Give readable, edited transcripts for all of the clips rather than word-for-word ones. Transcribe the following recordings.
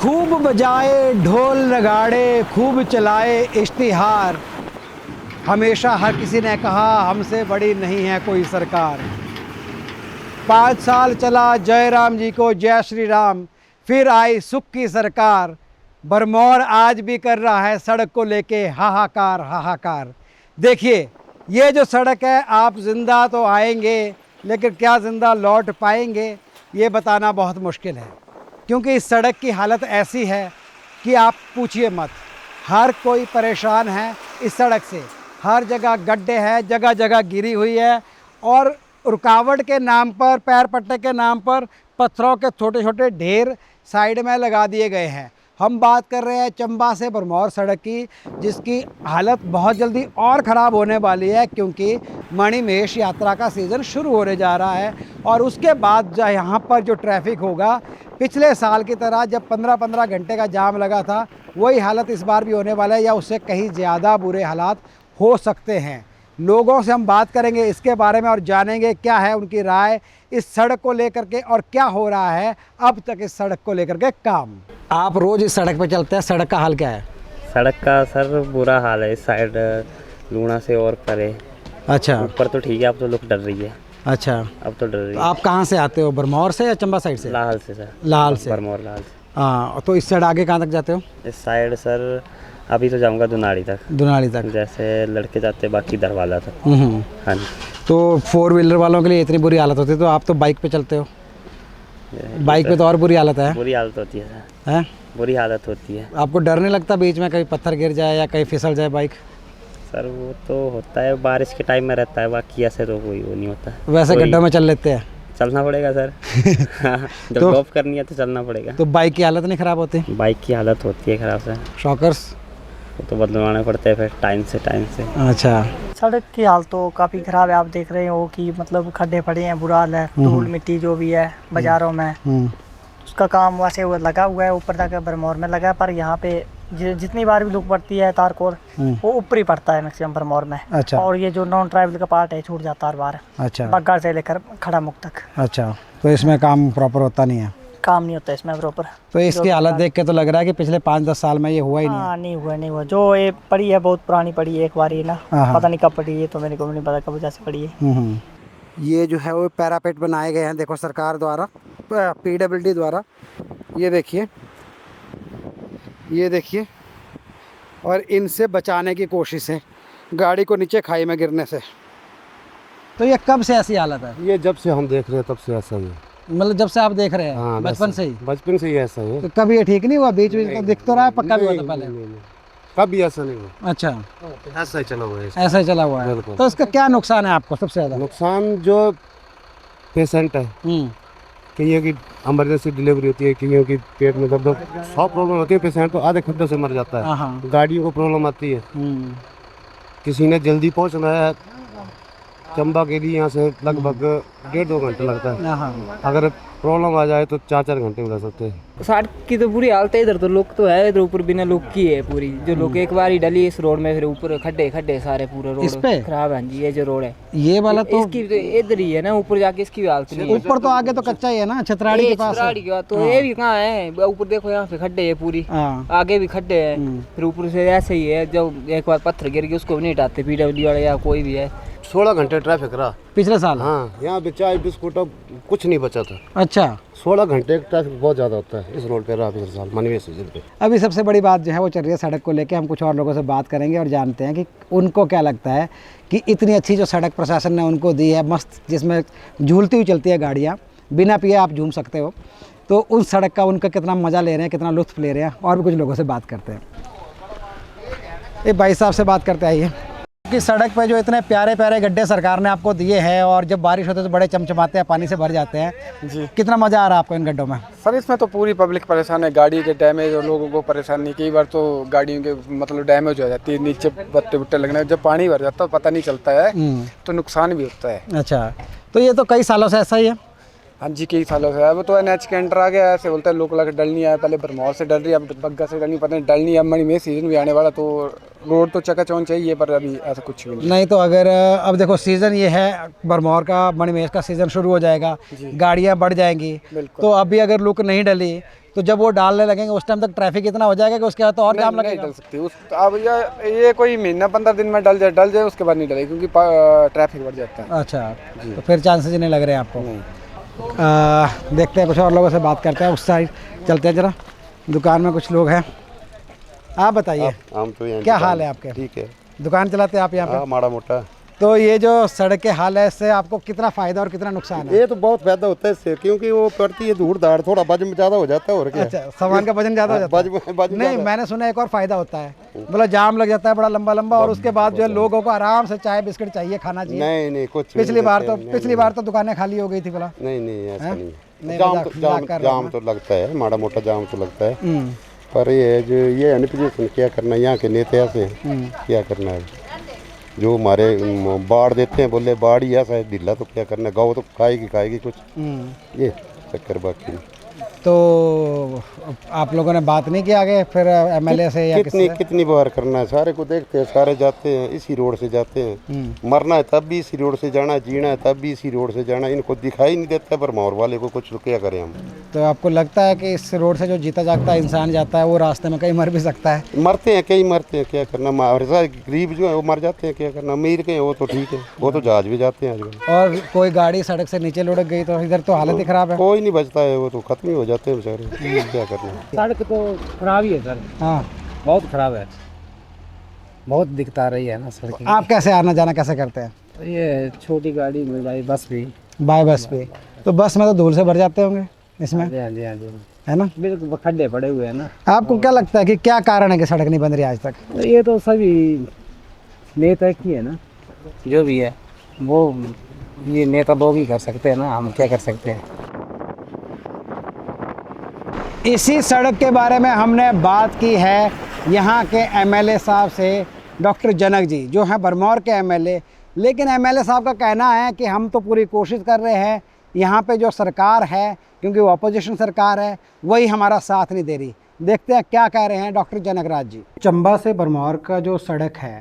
खूब बजाए ढोल नगाड़े, खूब चलाए इश्तिहार, हमेशा हर किसी ने कहा हमसे बड़ी नहीं है कोई सरकार। 5 साल चला जय राम जी को जय श्री राम, फिर आई सुख की सरकार। भरमौर आज भी कर रहा है सड़क को लेके हाहाकार हाहाकार। देखिए ये जो सड़क है, आप ज़िंदा तो आएंगे लेकिन क्या ज़िंदा लौट पाएंगे ये बताना बहुत मुश्किल है, क्योंकि इस सड़क की हालत ऐसी है कि आप पूछिए मत। हर कोई परेशान है इस सड़क से, हर जगह गड्ढे हैं, जगह जगह गिरी हुई है और रुकावट के नाम पर, पैर पट्टे के नाम पर पत्थरों के छोटे छोटे ढेर साइड में लगा दिए गए हैं। हम बात कर रहे हैं चंबा से भरमौर सड़क की, जिसकी हालत बहुत जल्दी और ख़राब होने वाली है, क्योंकि मणिमहेश यात्रा का सीज़न शुरू होने जा रहा है। और उसके बाद जो यहाँ पर जो ट्रैफिक होगा, पिछले साल की तरह जब 15-15 घंटे का जाम लगा था, वही हालत इस बार भी होने वाला है या उससे कहीं ज़्यादा बुरे हालात हो सकते हैं। लोगों से हम बात करेंगे इसके बारे में और जानेंगे क्या है उनकी राय इस सड़क को लेकर के और क्या हो रहा है अब तक इस सड़क को लेकर के काम। आप रोज़ इस सड़क पे चलते हैं, सड़क का हाल क्या है? सड़क का सर बुरा हाल है इस साइड, लूणा से और परे। अच्छा, ऊपर तो ठीक है, अब तो लोग डर रही है। अच्छा, अब तो डर रही है। आप कहाँ से आते हो, भरमौर से या चंबा साइड से? लाहल से सर। लाहल से। भरमौर लाहल से। हाँ, तो इस साइड आगे कहाँ तक जाते हो? इस साइड सर अभी तो जाऊंगा दुनाड़ी तक। दुनाली तक जैसे लड़के जाते बाकी दरवाजा तक। हाँ जी। तो 4 व्हीलर वालों के लिए इतनी बुरी हालत होती है, तो आप तो बाइक पे चलते हो, बाइक पे तो और बुरी हालत है। बुरी हालत होती है सर, हैं? बुरी हालत होती है। आपको डर नहीं लगता बीच में कहीं पत्थर गिर जाए या कहीं फिसल जाए बाइक? सर वो तो होता है, बारिश के टाइम में रहता है, बाकी ऐसे तो कोई वो नहीं होता। वैसे गड्ढों में चल लेते हैं? चलना पड़ेगा सर। जब तो- जॉब करनी है तो चलना पड़ेगा। तो बाइक की हालत नहीं ख़राब होती? बाइक की हालत होती है ख़राब सर, शॉकर्स? वो तो बदलवाने पड़ते हैं फिर टाइम से। अच्छा, सड़क की हालत तो काफ़ी ख़राब है। आप देख रहे हो कि मतलब खड्डे पड़े हैं, बुरा हाल है। धूल मिट्टी जो भी है बाज़ारों में, उसका काम वैसे वो लगा हुआ है, ऊपर तक भरमौर में लगा है। पर यहाँ पे जितनी बार भी लुक पड़ती है तारकोल, वो ऊपर ही पड़ता है मैक्सिमम भरमौर में। अच्छा। और ये जो नॉन ट्राइबल का पार्ट है छूट जाता है हर बार, अच्छा, बग्गा से लेकर खड़ा मुख तक। अच्छा, तो इसमें काम प्रॉपर होता नहीं है? काम नहीं होता इसमें प्रॉपर। तो इसकी हालत देख के तो लग रहा है कि पिछले 5-10 साल में ये हुआ ही नहीं है। हाँ, नहीं हुआ। जो ये पड़ी है बहुत पुरानी पड़ी है, एक बार ही ना, हाँ। पता नहीं कब पड़ी है, तो मेरे को नहीं पता कब जैसे पड़ी है। ये जो है वो पैरापेट बनाए गए हैं, देखो सरकार द्वारा, PWD द्वारा। ये देखिए, ये देखिए, और इनसे बचाने की कोशिश है गाड़ी को नीचे खाई में गिरने से। तो ये कब से ऐसी हालत है? ये जब से हम देख रहे हैं तब से ऐसा ही है। मतलब जब से आप देख रहे हैं? हाँ, बचपन से ही? बचपन से ही ऐसा है। तो कभी ये ठीक नहीं हुआ? बीच बीच में दिख तो रहा है, पक्का भी हुआ था पहले? नहीं। कभी ऐसा नहीं हुआ। अच्छा, ऐसा ही चला हुआ है। ऐसा ही चला हुआ है। बिल्कुल। तो इसका क्या नुकसान है आपको सबसे ज़्यादा? नुकसान जो पेशेंट है, कईयों की इमरजेंसी डिलीवरी होती है, कईयों की पेट में दर्द, 100 प्रॉब्लम होती है। पेशेंट तो आधे खड्डे से मर जाता है। हाँ। गाड़ियों को प्रॉब्लम आती है। किसी ने जल्दी पहुंचना है चंबा के लिए, यहाँ से लगभग 1.5-2 घंटे लगता है। हाँ। अगर प्रॉब्लम आ जाए तो 4-4 घंटे में रह सकते हैं। सड़क की तो बुरी हालत है। इधर तो लुक तो है, इधर ऊपर बिना लुक की है पूरी। जो लुक एक बार ही डली इस रोड में, फिर ऊपर खड्डे सारे, पूरा रोड इस पे खराब है जी। ये जो रोड है ये वाला तो इसकी तो इधर ही है ना, ऊपर जाके इसकी भी हालत नहीं है। ऊपर तो आगे तो कच्चा ही है ना, छतराड़ी के पास है। छतराड़ी के बाद तो ये भी कहाँ है, ऊपर देखो यहाँ पे खड्डे है पूरी, हाँ। आगे भी खड्डे है, फिर ऊपर से ऐसे ही है। जब एक बार पत्थर गिर गया उसको भी नहीं हटाते PWD वाले या कोई भी है। 16 घंटे ट्रैफिक रहा पिछले साल? हाँ, यहाँ पे चाय बिस्कुट अब कुछ नहीं बचा था। अच्छा, 16 घंटे ट्रैफिक बहुत ज़्यादा होता है इस रोड पे रहा पिछले साल मणिमहेश सीजन पे। अभी सबसे बड़ी बात जो है वो चल रही है सड़क को लेके। हम कुछ और लोगों से बात करेंगे और जानते हैं कि उनको क्या लगता है कि इतनी अच्छी जो सड़क प्रशासन ने उनको दी है, मस्त, जिसमें झूलती हुई चलती है गाड़ियाँ, बिना पिए आप झूम सकते हो, तो उस सड़क का उनका कितना मज़ा ले रहे हैं, कितना लुत्फ़ ले रहे हैं। और भी कुछ लोगों से बात करते हैं। ये भाई साहब से बात करते आइए कि सड़क पे जो इतने प्यारे प्यारे गड्ढे सरकार ने आपको दिए हैं और जब बारिश होती है तो बड़े चमचमाते हैं, पानी से भर जाते हैं जी। कितना मज़ा आ रहा है आपको इन गड्ढों में? सर इसमें तो पूरी पब्लिक परेशान है, गाड़ी के डैमेज और लोगों को परेशानी। कई बार तो गाड़ियों के मतलब डैमेज हो जाती है, नीचे बत्ते बुट्टे लगने, जब पानी भर जाता है पता नहीं चलता है, तो नुकसान भी होता है। अच्छा, तो ये तो कई सालों से ऐसा ही है? हाँ जी, कई सालों से। अब तो NH के अंडर आ गया, ऐसे बोलता है लोग डल नहीं आया, पहले भरमौर से डल रही है, अब बग्गा से डल नहीं, पता नहीं डल नहीं। अब मणिमहेश सीजन भी आने वाला, तो रोड तो चकाचौंध चाहिए, पर अभी ऐसा कुछ भी नहीं। तो अगर अब देखो सीज़न ये है भरमौर का, मणिमहेश का सीज़न शुरू हो जाएगा, गाड़ियाँ बढ़ जाएंगी, तो अभी अगर लुक नहीं डली तो जब वो डालने लगेंगे उस टाइम तक ट्रैफिक इतना हो जाएगा कि उसके बाद तो और जाम नहीं लगेगा। डल सकती उस अब ये कोई महीना 15 दिन में डल जाए उसके बाद नहीं डले क्योंकि ट्रैफिक बढ़ जाता है। अच्छा, तो फिर चांसेस ही नहीं लग रहे हैं आपको। देखते हैं कुछ और लोगों से बात करते हैं, उस साइड चलते हैं जरा। दुकान में कुछ लोग हैं, आप बताइए हम तो यहाँ क्या हाल है आपके? ठीक है, दुकान चलाते हैं आप यहाँ पे? माड़ा मोटा। तो ये जो सड़क के हाल है इससे आपको कितना फायदा और कितना नुकसान है? ये तो बहुत फायदा होता है इससे, क्योंकि वो पड़ती है धूड़ धाड़, थोड़ा वजन ज़्यादा हो जाता है और क्या। अच्छा, सामान का वजन ज़्यादा हो जाता है? वजन नहीं, मैंने सुना एक और फायदा होता है, मतलब जाम लग जाता है बड़ा लंबा लंबा और उसके बाद जो है लोगों को आराम से चाय बिस्किट चाहिए, खाना चाहिए। नहीं कुछ पिछली बार तो दुकानां खाली हो गई थी बोला। नहीं ऐसा नहीं नहीं, है। जाम तो लगता है, माड़ा मोटा जाम तो लगता है, पर ये जो ये अनपोजिशन क्या करना, यहाँ के नेता ऐसे क्या करना है, जो हमारे बाढ़ देते हैं, बोले बाढ़ ही ऐसा है ढीला, तो क्या करना, गाँव तो खाएगी कुछ, ये चक्कर बाकी नहीं। तो आप लोगों ने बात नहीं की आगे फिर एमएलए से या कितनी बार करना है, सारे को देखते हैं, सारे जाते हैं इसी रोड से जाते हैं, मरना है तब भी इसी रोड से जाना, जीना है तब भी इसी रोड से जाना, इनको दिखाई नहीं देता, पर भरमौर वाले को कुछ क्या करें हम। तो आपको लगता है कि इस रोड से जो जीता जागता इंसान जाता है वो रास्ते में कहीं मर भी सकता है? मरते हैं, कई मरते हैं, क्या करना, हमारे साथ गरीब जो है वो मर जाते हैं, क्या करना, अमीर के वो तो ठीक है, वो तो जहाज भी जाते हैं आजकल। और कोई गाड़ी सड़क से नीचे लुढ़क गई तो इधर तो हालत ही खराब है। कोई नहीं बचता है, वो तो खत्म ही हो जाते हैं बेचारे, क्या करना। सड़क तो खराब ही है सर, हाँ बहुत खराब है, बहुत दिक्कत आ रही है ना सड़क की। आप कैसे आना जाना कैसे करते हैं? ये छोटी गाड़ी में भाई, बस भी बाय बस पे? तो बस में तो धूल से भर जाते होंगे इसमें, हाँ जी हाँ जी, है ना? बिल्कुल खड्डे पड़े हुए हैं ना। आपको क्या लगता है कि क्या कारण है कि सड़क नहीं बन रही आज तक? तो ये तो सभी नेता की है ना, जो भी है वो, ये नेता लोग ही कर सकते हैं ना, हम क्या कर सकते हैं। इसी सड़क के बारे में हमने बात की है यहाँ के एमएलए साहब से, डॉक्टर जनक जी जो हैं भरमौर के एमएलए। लेकिन एमएलए साहब का कहना है कि हम तो पूरी कोशिश कर रहे हैं, यहाँ पे जो सरकार है क्योंकि वो अपोजिशन सरकार है वही हमारा साथ नहीं दे रही। देखते हैं क्या कह रहे हैं डॉक्टर जनक राज जी। चंबा से भरमौर का जो सड़क है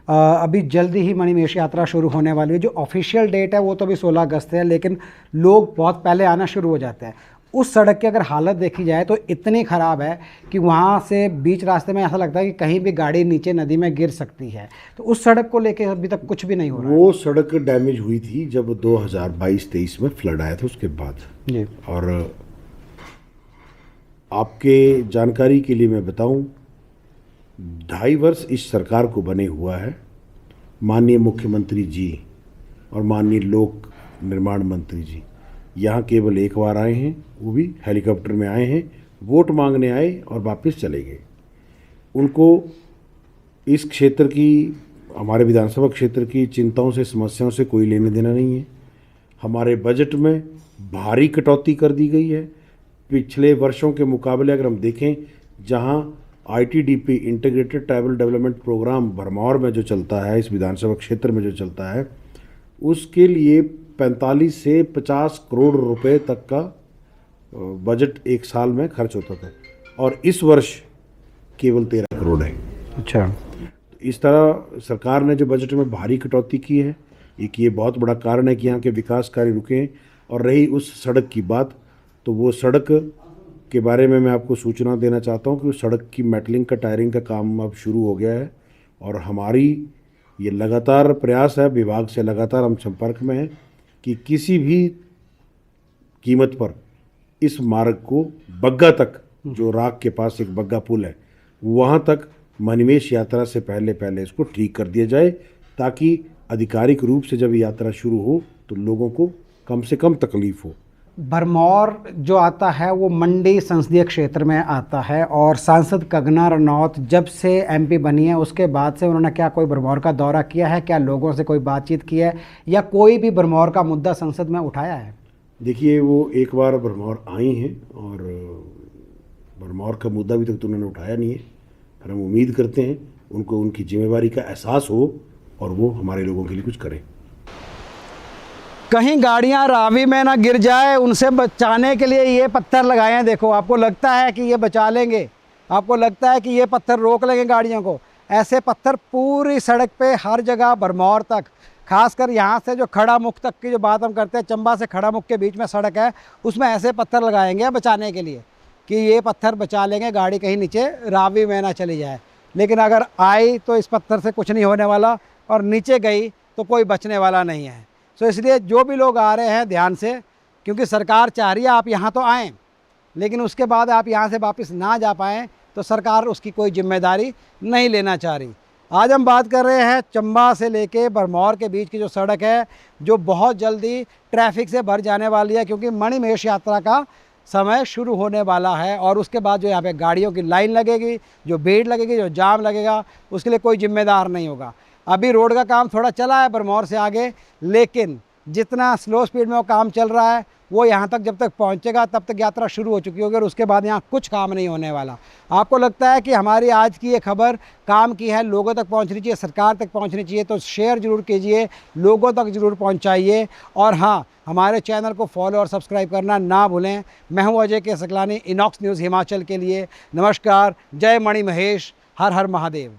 अभी जल्दी ही मणिमहेश यात्रा शुरू होने वाली है। जो ऑफिशियल डेट है वो तो अभी 16 अगस्त है, लेकिन लोग बहुत पहले आना शुरू हो जाते हैं। उस सड़क की अगर हालत देखी जाए तो इतनी ख़राब है कि वहाँ से बीच रास्ते में ऐसा लगता है कि कहीं भी गाड़ी नीचे नदी में गिर सकती है। तो उस सड़क को लेके अभी तक कुछ भी नहीं हो रहा है। वो सड़क डैमेज हुई थी जब 2022-23 में फ्लड आया था उसके बाद जी। और आपके जानकारी के लिए मैं बताऊं, 2.5 वर्ष इस सरकार को बने हुआ है। माननीय मुख्यमंत्री जी और माननीय लोक निर्माण मंत्री जी यहाँ केवल एक बार आए हैं, वो भी हेलीकॉप्टर में आए हैं, वोट मांगने आए और वापस चले गए। उनको इस क्षेत्र की, हमारे विधानसभा क्षेत्र की चिंताओं से, समस्याओं से कोई लेने देना नहीं है। हमारे बजट में भारी कटौती कर दी गई है पिछले वर्षों के मुकाबले। अगर हम देखें, जहां ITDP integrated tribal development program Bharmour में जो चलता है, इस विधानसभा क्षेत्र में जो चलता है, उसके लिए 45 से 50 करोड़ रुपए तक का बजट एक साल में खर्च होता था और इस वर्ष केवल 13 करोड़ है। अच्छा, इस तरह सरकार ने जो बजट में भारी कटौती की है, एक ये बहुत बड़ा कारण है कि यहाँ के विकास कार्य रुके हैं। और रही उस सड़क की बात, तो वो सड़क के बारे में मैं आपको सूचना देना चाहता हूँ कि उस सड़क की मेटलिंग का, टायरिंग का काम अब शुरू हो गया है और हमारी ये लगातार प्रयास है, विभाग से लगातार हम संपर्क में हैं कि किसी भी कीमत पर इस मार्ग को बग्गा तक, जो राग के पास एक बग्गा पुल है, वहाँ तक मणिमहेश यात्रा से पहले इसको ठीक कर दिया जाए, ताकि आधिकारिक रूप से जब यात्रा शुरू हो तो लोगों को कम से कम तकलीफ हो। भरमौर जो आता है वो मंडी संसदीय क्षेत्र में आता है और सांसद कंगना रनौत जब से MP बनी है उसके बाद से उन्होंने क्या कोई भरमौर का दौरा किया है, क्या लोगों से कोई बातचीत की है या कोई भी भरमौर का मुद्दा संसद में उठाया है? देखिए, वो एक बार भरमौर आई हैं और भरमौर का मुद्दा अभी तक तो उन्होंने उठाया नहीं है, पर हम उम्मीद करते हैं उनको उनकी जिम्मेवारी का एहसास हो और वो हमारे लोगों के लिए कुछ करें। कहीं गाड़ियां रावी में ना गिर जाए, उनसे बचाने के लिए ये पत्थर लगाए हैं। देखो, आपको लगता है कि ये बचा लेंगे, आपको लगता है कि ये पत्थर रोक लेंगे गाड़ियों को। ऐसे पत्थर पूरी सड़क पे हर जगह भरमौर तक, खासकर यहाँ से जो खड़ा मुख तक की जो बात हम करते हैं, चंबा से खड़ा मुख के बीच में सड़क है, उसमें ऐसे पत्थर लगाएंगे बचाने के लिए। कि ये पत्थर बचा लेंगे, गाड़ी कहीं नीचे रावी में ना चली जाए। लेकिन अगर आई तो इस पत्थर से कुछ नहीं होने वाला, और नीचे गई तो कोई बचने वाला नहीं है। सो इसलिए जो भी लोग आ रहे हैं ध्यान से, क्योंकि सरकार चाह रही है आप यहाँ तो आएँ, लेकिन उसके बाद आप यहाँ से वापस ना जा पाएँ तो सरकार उसकी कोई जिम्मेदारी नहीं लेना चाह रही। आज हम बात कर रहे हैं चंबा से लेके भरमौर के बीच की जो सड़क है, जो बहुत जल्दी ट्रैफिक से भर जाने वाली है, क्योंकि मणिमहेश यात्रा का समय शुरू होने वाला है। और उसके बाद जो यहाँ पे गाड़ियों की लाइन लगेगी, जो भीड़ लगेगी, जो जाम लगेगा, उसके लिए कोई जिम्मेदार नहीं होगा। अभी रोड का काम थोड़ा चला है भरमौर से आगे, लेकिन जितना स्लो स्पीड में वो काम चल रहा है वो यहाँ तक जब तक पहुँचेगा तब तक यात्रा शुरू हो चुकी होगी, और उसके बाद यहाँ कुछ काम नहीं होने वाला। आपको लगता है कि हमारी आज की ये खबर काम की है, लोगों तक पहुँचनी चाहिए, सरकार तक पहुँचनी चाहिए, तो शेयर ज़रूर कीजिए, लोगों तक ज़रूर पहुँचाइए। और हाँ, हमारे चैनल को फॉलो और सब्सक्राइब करना ना भूलें। मैं हूँ अजय के सकलानी, इनॉक्स न्यूज़ हिमाचल के लिए। नमस्कार, जय मणिमहेश, हर हर महादेव।